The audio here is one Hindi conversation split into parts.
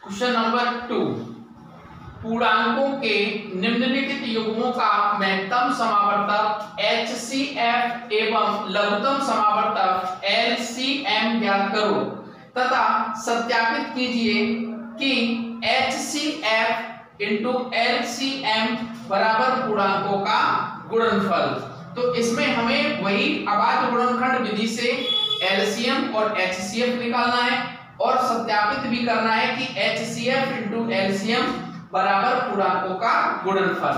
क्वेश्चन नंबर 2, पूर्णांकों के निम्नलिखित युग्मों का महत्तम समावर्तक HCF एवं लघुत्तम समावर्तक LCM ज्ञात करो तथा सत्यापित कीजिए कि HCF इंटू LCM बराबर पूर्णांकों का गुणनफल। तो इसमें हमें वही अभाज्य गुणनखंड विधि से LCM और HCF निकालना है और सत्यापित भी करना है कि HCF इंटू LCM बराबर पूर्णांकों का गुणनफल।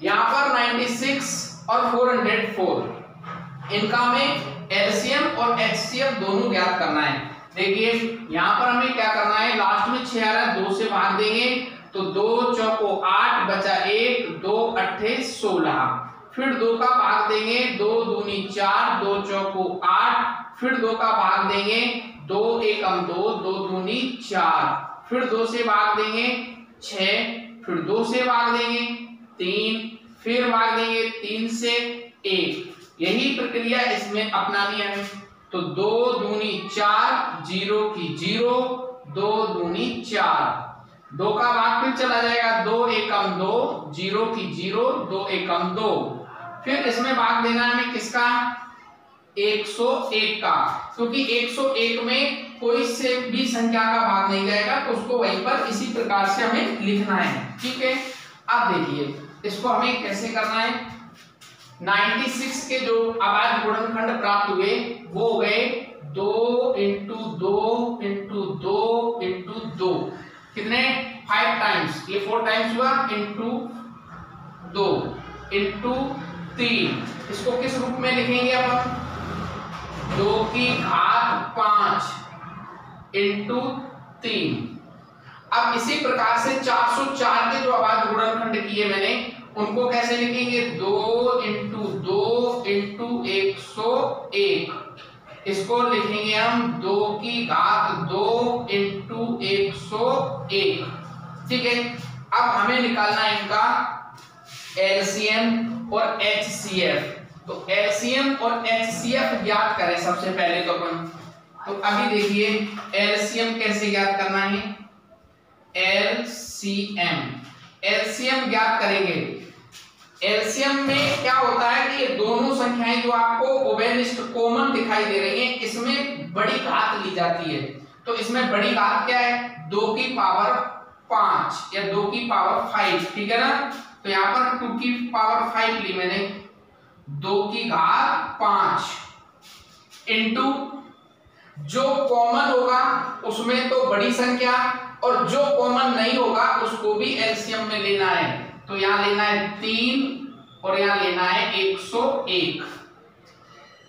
यहाँ पर 96 और 404 इनका हमें LCM और HCF दोनों ज्ञात करना है। देखिए यहाँ पर हमें क्या करना है, लास्ट में 6 आ रहा है, 2 से भाग देंगे तो 2 चौको 8 बचा 1, 2 अट्ठे 16, फिर 2 का भाग देंगे 2 दूनी 4, 2 चौको 8, फिर 2 का भाग देंगे 2 एकम 2, 2 दूनी 4, फिर 2 से भाग देंगे 6, फिर 2 से भाग देंगे 3, फिर भाग देंगे 3 से 1। यही प्रक्रिया इसमें अपनानी है। तो 2 दूनी 4, 0 की 0, 2 दूनी 4, 2 का भाग फिर चला जाएगा 2 एकम 2, 0 की 0, 2 एकम 2, फिर इसमें भाग देना है हमें किसका, 101 का, क्योंकि 101 में कोई से भी संख्या का भाग नहीं जाएगा तो उसको वहीं पर इसी प्रकार से हमें लिखना है। ठीक है, अब देखिए इसको हमें कैसे करना है। 96 के जो अभाज्य गुणनखंड प्राप्त हुए वो हो गए 2 इंटू 2 इंटू 2 इंटू 2, कितने 5 टाइम्स, ये 4 टाइम्स हुआ, इंटू 2 इंटू 3। इसको किस रूप में लिखेंगे अपन, 2 की घात 5 इंटू 3। अब इसी प्रकार से 404 के जो अभाज्य गुणनखंड किए मैंने उनको कैसे लिखेंगे, 2 इंटू 2 इंटू 101, इसको लिखेंगे हम 2 की घात 2 इंटू 101। ठीक है, अब हमें निकालना है इनका LCM और HCF। तो LCM और HCF ज्ञात करें सबसे पहले तो अपन। तो अभी देखिए LCM कैसे ज्ञात करना है, LCM ज्ञात करेंगे। LCM में क्या होता है कि ये दोनों संख्याएं जो आपको उभयनिष्ठ कॉमन दिखाई दे रही हैं, इसमें बड़ी घात ली जाती है। तो इसमें बड़ी घात क्या है, 2 की पावर 5 या 2 की पावर 5, ठीक है ना। तो यहाँ पर 2 की पावर 5 ली मैंने, 2 की घात 5 इंटू जो कॉमन होगा उसमें तो बड़ी संख्या और जो कॉमन नहीं होगा उसको भी एलसीएम में लेना है। तो यहाँ लेना है 3 और यहाँ लेना है 101।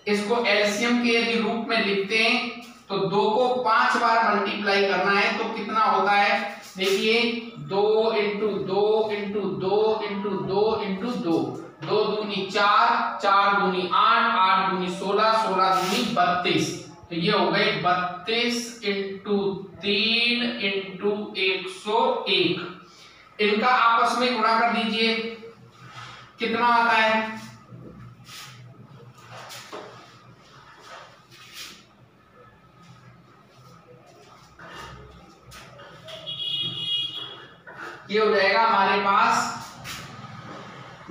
इसको एलसीएम के यदि रूप में लिखते हैं तो 2 को 5 बार मल्टीप्लाई करना है तो कितना होता है, देखिए 2 इंटू 2 इंटू 2 इंटू 2 इंटू 2, 2 दूनी 4, 4 दूनी 8, 8 दूनी 16, 16 दूनी 32। तो ये हो गए 32 इंटू 3 इंटू 101। इनका आपस में गुणा कर दीजिए, कितना आता है, ये हो जाएगा हमारे पास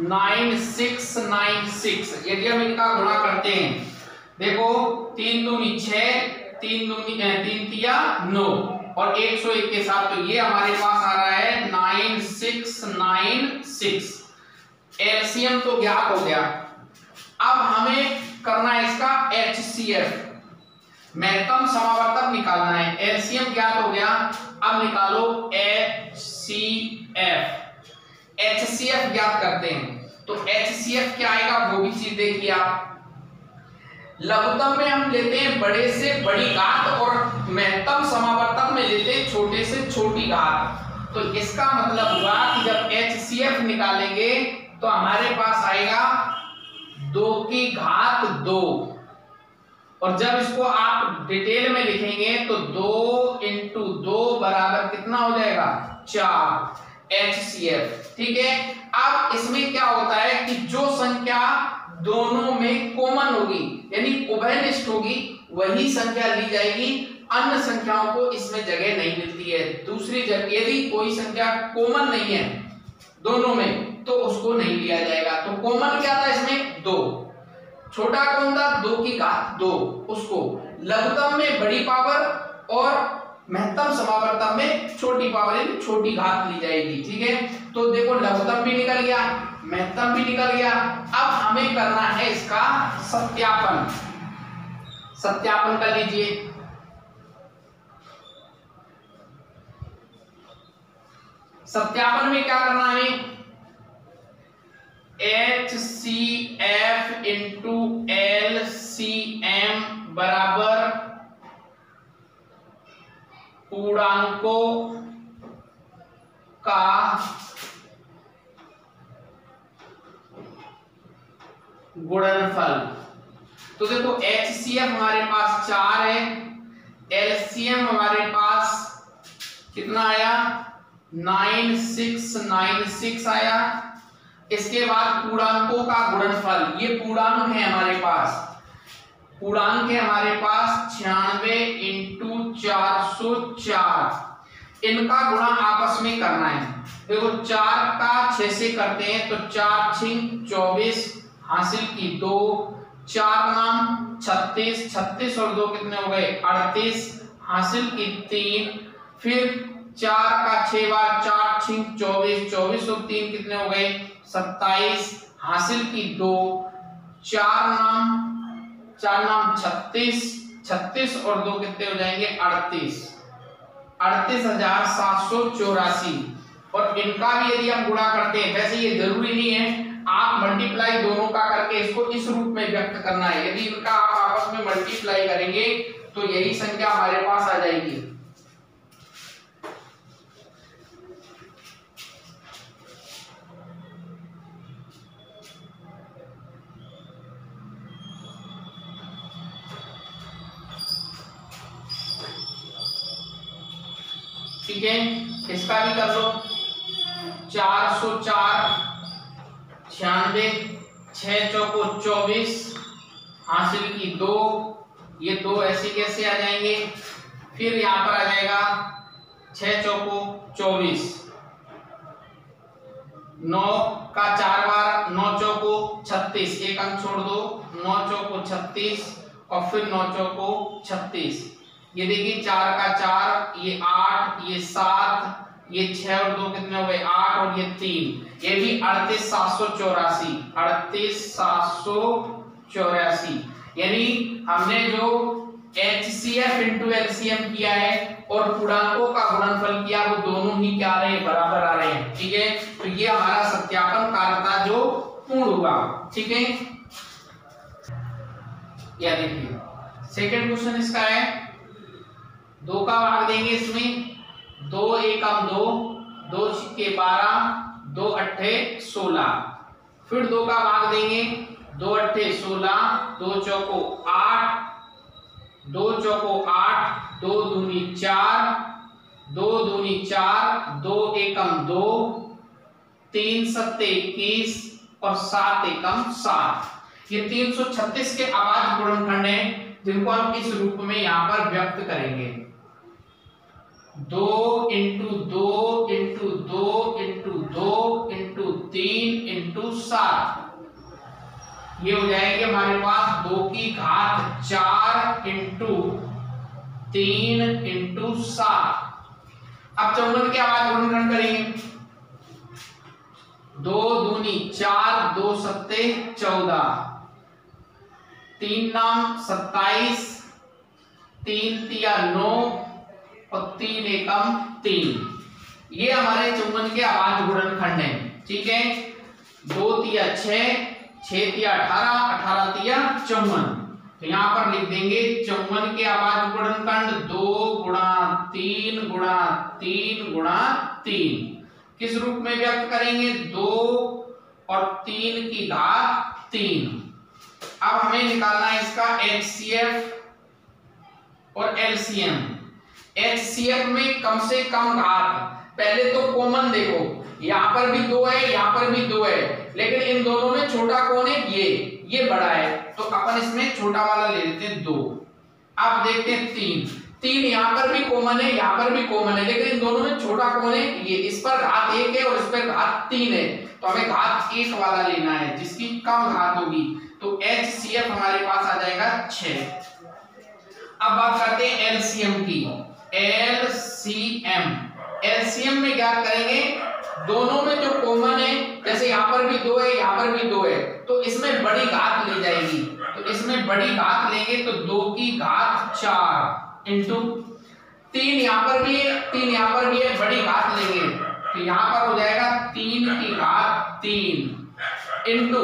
9696। यदि हम इनका गुणा करते हैं, देखो 3 दूनी 6, 3 तिया 9 और 101 के साथ, तो ये हमारे पास आ रहा है 9696। एलसीएम तो ज्ञात हो गया। अब हमें करना है इसका एचसीएफ, महत्तम समावर्तक निकालना है। एलसीएम ज्ञात हो गया, अब निकालो एचसीएफ। एचसीएफ ज्ञात करते हैं तो एचसीएफ क्या आएगा वो भी चीज देखिए आप। लघुत्तम में हम लेते हैं बड़े से बड़ी घात और महत्तम समावर्तक में लेते हैं छोटे से छोटी घात। तो इसका मतलब हुआ कि जब एचसीएफ निकालेंगे तो हमारे पास आएगा 2 की घात 2 और जब इसको आप डिटेल में लिखेंगे तो 2 इंटू 2 बराबर कितना हो जाएगा 4 एचसीएफ। ठीक है, अब इसमें क्या होता है कि जो संख्या दोनों में कॉमन होगी यानी उभयनिष्ठ होगी वही संख्या ली जाएगी। अन्य संख्याओं को इसमें जगह नहीं मिलती है। दूसरी जगह यदि कोई संख्या कॉमन नहीं है दोनों में तो उसको नहीं लिया जाएगा। तो कॉमन क्या था इसमें 2, छोटा कौन था 2 की घात 2, उसको लघुत्तम में बड़ी पावर और महत्तम समावर्तक में छोटी पावर यानी छोटी घात ली जाएगी। ठीक है, तो देखो लघुत्तम भी निकल गया, महत्तम भी निकल गया। अब हमें करना है इसका सत्यापन। सत्यापन कर लीजिए। सत्यापन में क्या करना है, HCF इंटू LCM बराबर पूर्णांकों का गुणनफल। तो देखो HCF हमारे पास 4 है, LCM हमारे पास कितना आया 9696 आया। इसके बाद पूर्णांकों का गुणनफल, ये पूर्णांक है हमारे पास, पूर्णांक है हमारे पास 96 इंटू 404, इनका गुणा आपस में करना है। देखो 4 का 6 से करते हैं तो 4 6 24 हासिल की 2, 4 नाम 36, 36 और 2 कितने हो गए 38 हासिल की 3, फिर 4 का 6 बार 4 6 24, 24 और 3 कितने हो गए 27 हासिल की 2, 4 नाम 36, 36 और 2 कितने हो जाएंगे 38, 38,784। और इनका भी यदि हम गुणा करते हैं, वैसे ये जरूरी नहीं है, आप मल्टीप्लाई दोनों का करके इसको इस रूप में व्यक्त करना है। यदि इनका आप आपस में मल्टीप्लाई करेंगे तो यही संख्या हमारे पास आ जाएगी। ठीक है, इसका भी कर लो 404 96 6 चौको 24 हासिल की 2, ये 2 ऐसे कैसे आ जाएंगे, फिर यहां पर आ जाएगा 6 चौको 24, 9 का 4 बार 9 चौको 36, एक अंक छोड़ दो 9 चौको 36 और फिर 9 चौको 36। ये देखिए 4 का 4, ये 8, ये 7, ये 6 और 2 कितने हो गए 8 और ये 3, ये भी 38,784, 38,784। यानी हमने जो HCF इंटू LCM किया है और पूर्णांकों का गुणनफल किया, वो दोनों ही क्या आ रहे हैं बराबर आ रहे हैं। ठीक है, तो ये हमारा सत्यापन कार्य था जो पूर्ण हुआ। ठीक है, या देखिए सेकंड क्वेश्चन इसका है, 2 का भाग देंगे इसमें, 2 एकम 2, 2 छिक्के 12, 2 अट्ठे 16, फिर 2 का भाग देंगे, 2 अट्ठे 16, 2 चौको 8, 2 चौको 8, 2 दूनी 4, 2 दूनी 4, 2 एकम 2, 3 सत्ते 21 और 7 एकम 7। ये 336 के अभाज्य गुणनखंड हैं जिनको हम इस रूप में यहां पर व्यक्त करेंगे। 2 into 2 into 2 into 2 into 3 into 7, ये हो जाएगी हमारे पास 2 की घात 4 इंटू 3 इंटू 7। अब 54 के अभाज्य गुणनखंड करेंगे, 2 दूनी 4, 2 सत्ते 14, 3 नाम 27, 3 तिया 9 और 3 एकम 3, ये हमारे 54 के अभाज्य गुणनखंड हैं। ठीक है, 2 तिया 6, 6 तिया 18, 18 तिया 54। तो यहां पर लिख देंगे 54 के अभाज्य गुणनखंड 2 गुणा 3 गुणा 3 गुणा 3। किस रूप में व्यक्त करेंगे, 2 और 3 की घात 3। अब हमें निकालना है इसका HCF और LCM। HCF में कम से कम घात, पहले तो कॉमन देखो, यहां पर भी 2 है, यहां पर भी 2 है, लेकिन इन दोनों में छोटा कौन है, ये बड़ा है, तो अपन इसमें छोटा वाला ले लेते हैं 2। अब देखते हैं 3, 3 यहाँ पर भी कॉमन है, यहाँ पर भी कॉमन है, लेकिन इन दोनों में छोटा कौन है? ये। इस पर घात 1 है और इस पर घात 3 है, तो हमें घात 1 वाला लेना है जिसकी कम घात होगी। तो HCF हमारे पास आ जाएगा 6। अब बात करते हैं एलसीएम की। एलसीएम में क्या करेंगे? दोनों में जो कॉमन है, जैसे यहाँ पर भी 2 है, यहाँ पर भी 2 है, तो इसमें बड़ी घात ली जाएगी। तो इसमें बड़ी घात लेंगे तो 2 की घात 4 इंटू 3 यहाँ पर भी है, 3 यहाँ पर भी है, बड़ी घात लेंगे तो यहाँ पर हो जाएगा 3 की घात 3 इंटू,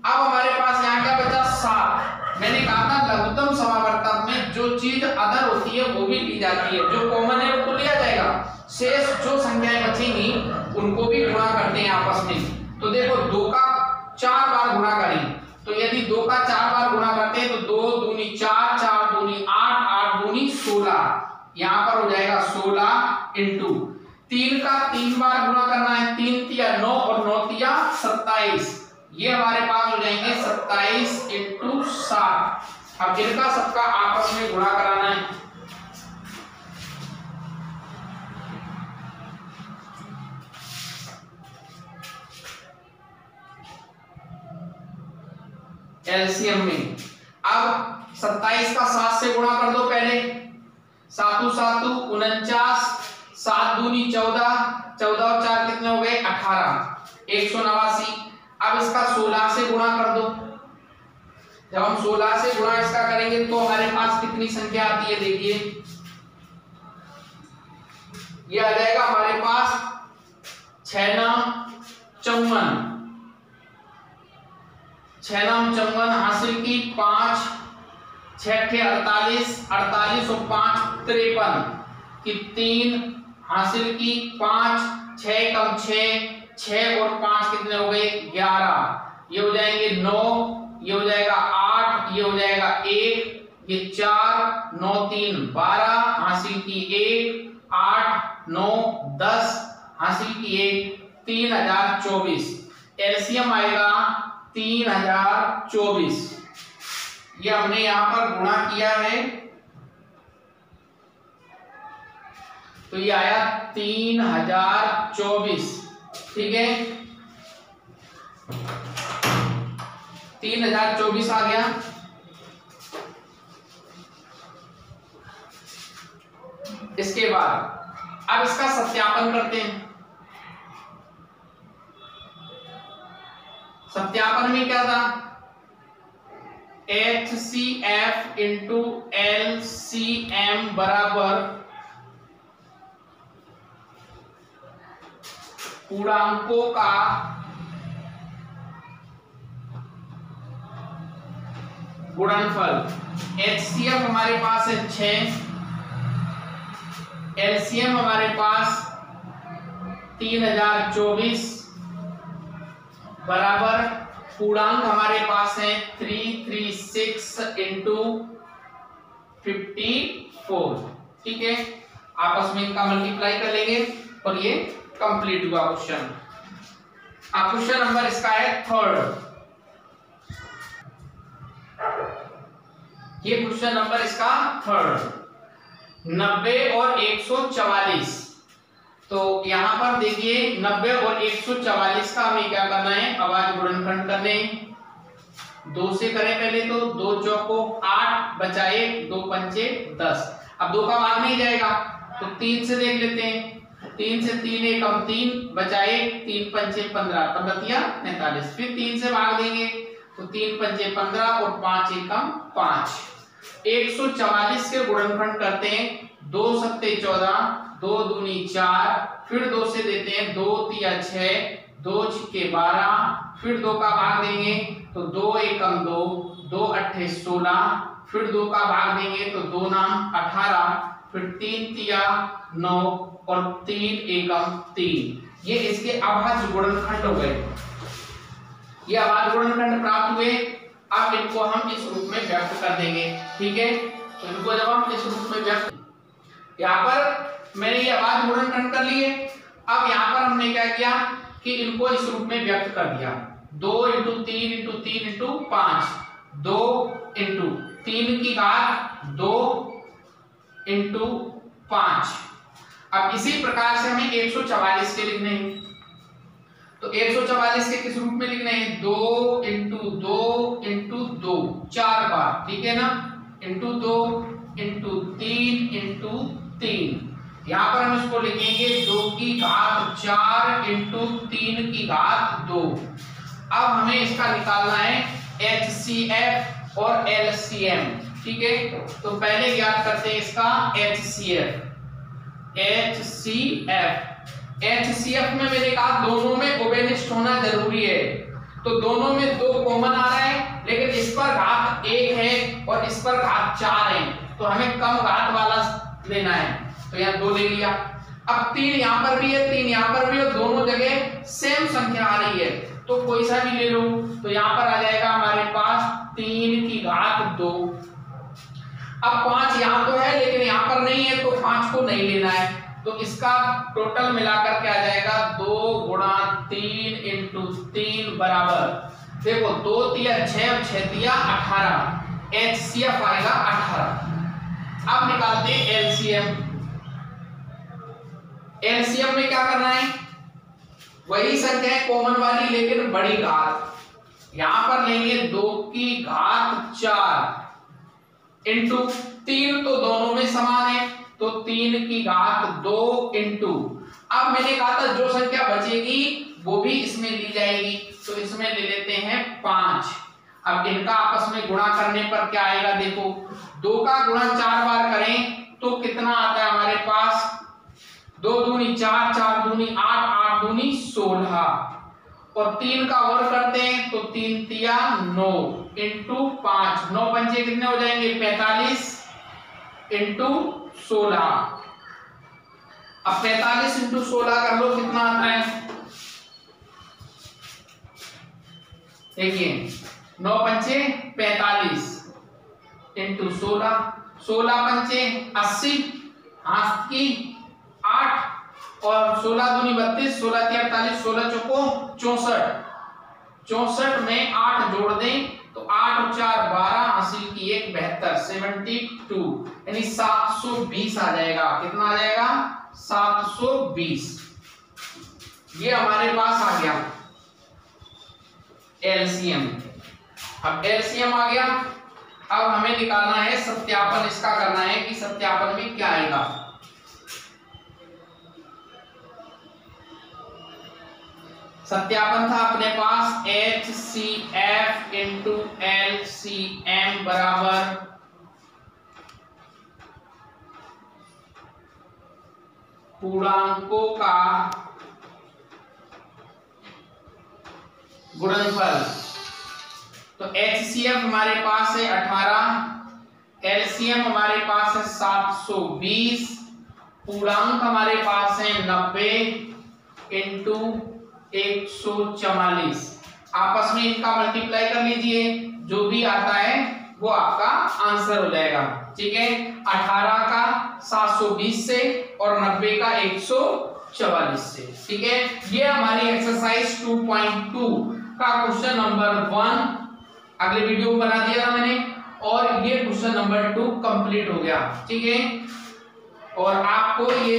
अब हमारे पास यहाँ क्या बचा? 7। मैंने कहा था लघुत्तम समावर्तक में जो चीज अदर होती है वो भी ली जाती है, जो कॉमन है वो तो लिया जाएगा, शेष जो संख्याएं बचेंगी उनको भी गुणा करते हैं आपस में। तो देखो 2 का 4 बार गुणा करें, तो यदि 2 का 4 बार गुणा करते हैं तो 2 दूनी 4, 4 दूनी 8, 8 दूनी 16, यहाँ पर हो जाएगा 16 इंटू 3 का 3 बार गुणा करना है, 3 तिया 9 और 9 तिया 27, ये हमारे पास हो जाएंगे 27 इंटू 7। अब इनका सबका आपस में गुणा कराना है। एलसीएम में अब 27 का 7 से गुणा कर दो पहले, 7 7 49, 7 दूनी 14, 14 और 4 कितने हो गए? 18, 189। अब इसका 16 से गुणा कर दो। जब हम 16 से गुणा इसका करेंगे तो हमारे पास कितनी संख्या आती है? देखिए ये आ जाएगा हमारे पास 6 9 54, 6 9 54 हासिल की 5, 6 48, 48 और 5 53 की 3 हासिल की 5, 6 कम 6, 6 और 5 कितने हो गए? 11, ये हो जाएंगे 9, ये हो जाएगा 8, ये हो जाएगा 1, ये 4, 9 3 12 हासिल की 1, 8 9 10 हासिल की 1, 3024। एलसीएम आएगा 3024। ये हमने यहां पर गुणा किया है तो ये आया 3024, ठीक है, 3024 आ गया। इसके बाद अब इसका सत्यापन करते हैं। सत्यापन में क्या था? HCF इंटू LCM बराबर पूर्णांकों का गुणनफल। HCF हमारे पास है 6, LCM हमारे पास 3024 बराबर पूर्णांक हमारे पास है 336 इंटू 54, ठीक है। आपस में इनका मल्टीप्लाई कर लेंगे और ये कंप्लीट हुआ क्वेश्चन। अब क्वेश्चन नंबर इसका है 3rd। ये क्वेश्चन नंबर इसका 3rd, 90 और 144। तो यहां पर देखिए 90 और 144 का हमें क्या करना है? अभाज्य गुणनखंड करने। 2 से करें पहले, तो 2 चौको 8 बचाए 2 पंचे 10। अब 2 का भाग नहीं जाएगा तो 3 से देख लेते हैं। 3 से 3 एकम 3 बचाए 3 पंचे 15, 15 तिया 45। फिर 3 से भाग देंगे तो 3 पंचे 15 और 5 एकम 5। 144 के गुणनखंड करते हैं। 2 सत्ते 14, 2 दूनी 4, फिर 2 से देते हैं 2 तिया 6, 2 छिक्के 12, फिर 2 का भाग देंगे तो 2 एकम 2, 2 अट्ठे 16, फिर 2 का भाग देंगे तो 2 नाम 18, फिर 3 तिया 9 और 3 एकम 3। ये इसके अभाज्य गुणनखंड हो गए। ये अभाज्य गुणनखंड प्राप्त हुए। अब इनको हम इस रूप में व्यक्त कर देंगे, ठीक है। तो इनको जब हम इस रूप में व्यक्त, यहाँ पर मैंने ये अभाज्य गुणनखंड कर लिए। अब यहाँ पर हमने क्या किया कि इनको इस रूप में व्यक्त कर दिया। 2 इंटू 3 इंटू 3 इंटू 5, 2 इंटू 3 की घात 2 इंटू 5। अब इसी प्रकार से हमें 144 के लिखने हैं, तो 144 के किस रूप में लिखने हैं, 2 इंटू 2 इंटू 2 4 बार, ठीक है ना, इंटू 2 इंटू 3 इंटू 3। यहाँ पर हम इसको लिखेंगे 2 की घात 4 इंटू 3 की घात 2। अब हमें इसका निकालना है HCF और LCM, ठीक है। तो पहले ज्ञात करते हैं इसका HCF। HCF में मैंने कहा दोनों में ओबेनिस्ट होना जरूरी है, तो दोनों में 2 कॉमन आ रहा है, लेकिन इस पर घात 1 है और इस पर घात 4 है, तो हमें कम घात वाला लेना है, तो यहाँ 2 ले लिया। अब 3 यहाँ पर भी है, 3 यहाँ पर भी है, दोनों जगह सेम संख्या आ रही है, तो कोई सा भी ले लो। तो यहाँ पर आ जाएगा हमारे पास 3 की घात 2। अब 5 यहाँ तो है लेकिन यहाँ पर नहीं है, तो 5 को नहीं लेना है, तो इसका टोटल मिलाकर के आ जाएगा 2 गुणा 3 इंटू 3 बराबर, देखो 2 तिया 6 और 6 तिया 18, HCF आएगा 18। अब निकालते हैं LCM। LCM में क्या करना है, वही संख्या है कॉमन वाली लेकिन बड़ी घात, यहां पर लेंगे 2 की घात 4 इंटू 3, तो दोनों में समान है, तो 3 की घात 2 इंटू, अब मैंने कहा था जो संख्या बचेगी वो भी इसमें ली जाएगी, तो इसमें ले लेते हैं 5। अब इनका आपस में गुणा करने पर क्या आएगा, देखो 2 का गुणा 4 बार करें तो कितना आता है हमारे पास, 2 दूनी 4, 4 दूनी 8, 8 दूनी 16, और 3 का और करते हैं तो 3 तिया 9 इंटू 5, 9 पंचे कितने हो जाएंगे 45 इंटू 16। अब 45 इंटू 16 कर लो कितना आता है, देखिए 9 पंचे 45 इंटू 16, 16 पंचे 80, हाथ की 8 और 16 दूनी 32, 16 की 48, 16 चौको 64, 64 में 8 जोड़ दें तो 8 और 4 12, 80 की 1 72, 72 यानी 720 आ जाएगा। कितना आ जाएगा 720। ये हमारे पास आ गया LCM। अब LCM आ गया, अब हमें निकालना है सत्यापन, इसका करना है कि सत्यापन में क्या आएगा। सत्यापन था अपने पास HCF इंटू LCM बराबर पूर्णांकों का गुणनफल। तो HCF हमारे पास है 18, LCM हमारे पास है 720, पूर्णांक हमारे पास है 90 इंटू 144। आपस में इनका मल्टीप्लाई कर लीजिए, जो भी आता है वो आपका आंसर हो जाएगा। ठीक है, 18 का 720 से और 90 का 144 से। ठीक है, ये हमारी एक्सरसाइज 2.2 का क्वेश्चन नंबर 1 अगले वीडियो में बना दिया था मैंने, और ये क्वेश्चन नंबर 2 कंप्लीट हो गया। ठीक है, और आपको ये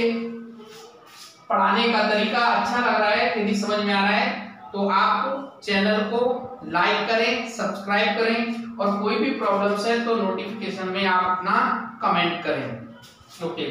पढ़ाने का तरीका अच्छा लग रहा है, यदि समझ में आ रहा है तो आप चैनल को लाइक करें, सब्सक्राइब करें, और कोई भी प्रॉब्लम्स है तो नोटिफिकेशन में आप अपना कमेंट करें। ओके।